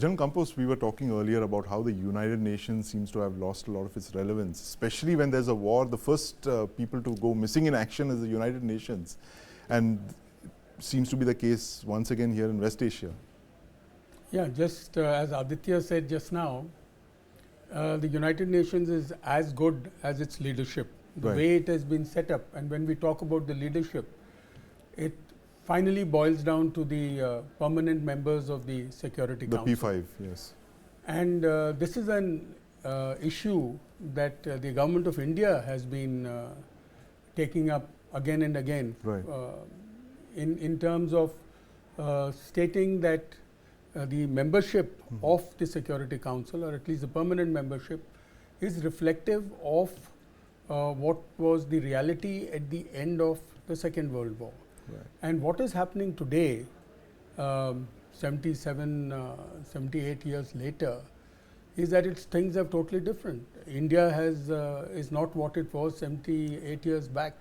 General Campos, we were talking earlier about how the United Nations seems to have lost a lot of its relevance, especially when there's a war. The first people to go missing in action is the United Nations, and seems to be the case once again here in West Asia. Yeah, just as Aditya said just now, the United Nations is as good as its leadership, the way it has been set up. And when we talk about the leadership, it finally boils down to the permanent members of the Security Council. The P5, yes. And this is an issue that the government of India has been taking up again and again, in terms of stating that the membership of the Security Council, or at least the permanent membership, is reflective of what was the reality at the end of the Second World War. And what is happening today, 77, 78 years later, is that things are totally different. India is not what it was 78 years back.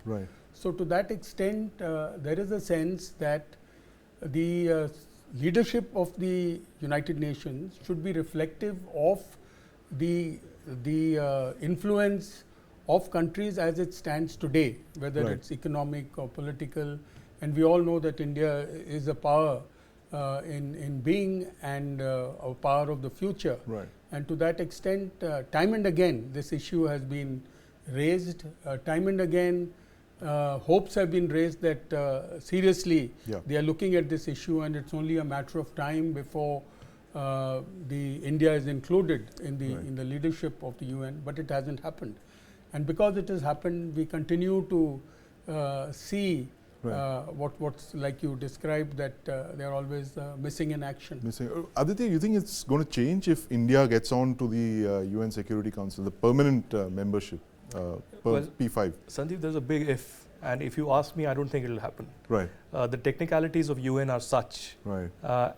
So to that extent, there is a sense that the leadership of the United Nations should be reflective of the influence of countries as it stands today, whether it's economic or political. And we all know that India is a power in being and a power of the future. And to that extent, time and again, this issue has been raised. Time and again, hopes have been raised that seriously they are looking at this issue, and it's only a matter of time before India is included in the leadership of the UN, but it hasn't happened. And because it has happened, we continue to see what's like you described, that they are always missing in action. Aditya, you think it's going to change if India gets on to the UN Security Council, the permanent membership, P5? Sandeep, there's a big if, and if you ask me, I don't think it will happen. The technicalities of UN are such,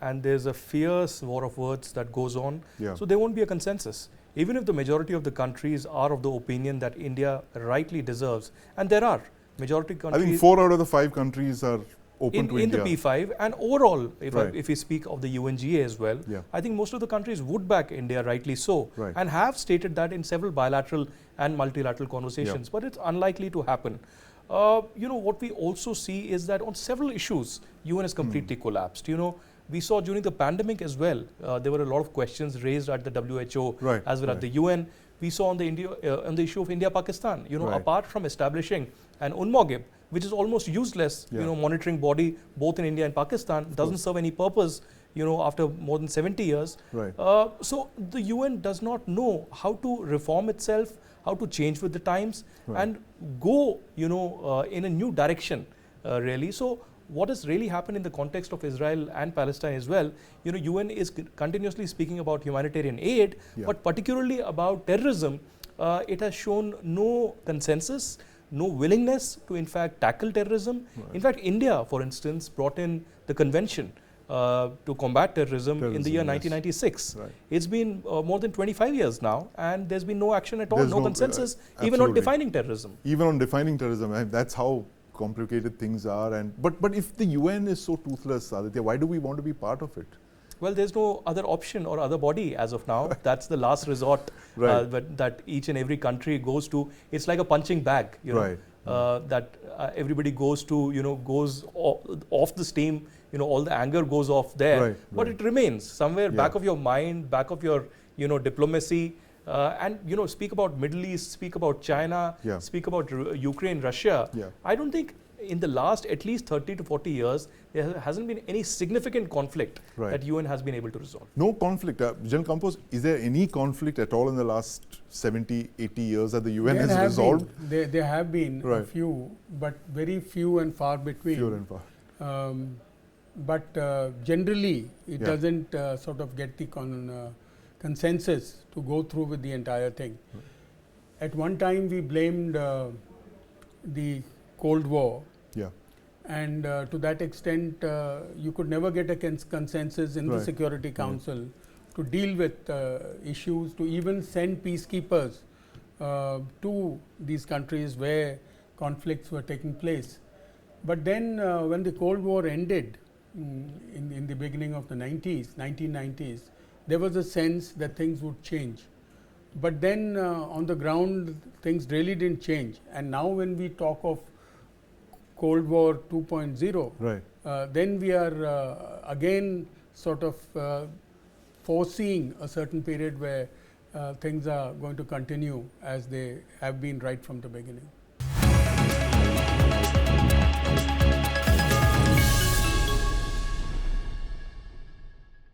and there's a fierce war of words that goes on, so there won't be a consensus. Even if the majority of the countries are of the opinion that India rightly deserves, and there are majority countries. I think 4 out of the 5 countries are open to India. In the P5, and overall, if we speak of the UNGA as well, I think most of the countries would back India, rightly so, and have stated that in several bilateral and multilateral conversations, but it's unlikely to happen. What we also see is that on several issues, UN has completely collapsed. We saw during the pandemic as well, there were a lot of questions raised at the WHO as well as the UN. We saw on the issue of India-Pakistan, apart from establishing an UNMOGIB, which is almost useless, monitoring body both in India and Pakistan, doesn't serve any purpose, after more than 70 years. So the UN does not know how to reform itself, how to change with the times, and go, in a new direction, really. So what has really happened in the context of Israel and Palestine as well, UN is continuously speaking about humanitarian aid, but particularly about terrorism, it has shown no consensus, no willingness to in fact tackle terrorism. In fact, India, for instance, brought in the convention to combat terrorism in the year 1996. It's been more than 25 years now, and there's been no action at all, no consensus, even on defining terrorism. Even on defining terrorism, that's how complicated things are. But if the UN is so toothless, Aditya, why do we want to be part of it? Well, there's no other option or other body as of now. That's the last resort that each and every country goes to. It's like a punching bag, that everybody goes to, goes off the steam, all the anger goes off there. But it remains somewhere back of your mind, back of your, diplomacy. And speak about Middle East, speak about China, speak about Ukraine, Russia. I don't think in the last at least 30 to 40 years there hasn't been any significant conflict that UN has been able to resolve. No conflict. General Campos, is there any conflict at all in the last 70, 80 years that the UN has resolved? There have been a few, but very few and far between. Few and far. But generally it doesn't sort of get the consensus to go through with the entire thing. At one time we blamed the Cold War, and to that extent you could never get a consensus in the Security Council to deal with issues, to even send peacekeepers to these countries where conflicts were taking place. But then when the Cold War ended in the beginning of the 1990s, there was a sense that things would change. But then on the ground, things really didn't change. And now when we talk of Cold War 2.0, right. Then we are again sort of foreseeing a certain period where things are going to continue as they have been right from the beginning.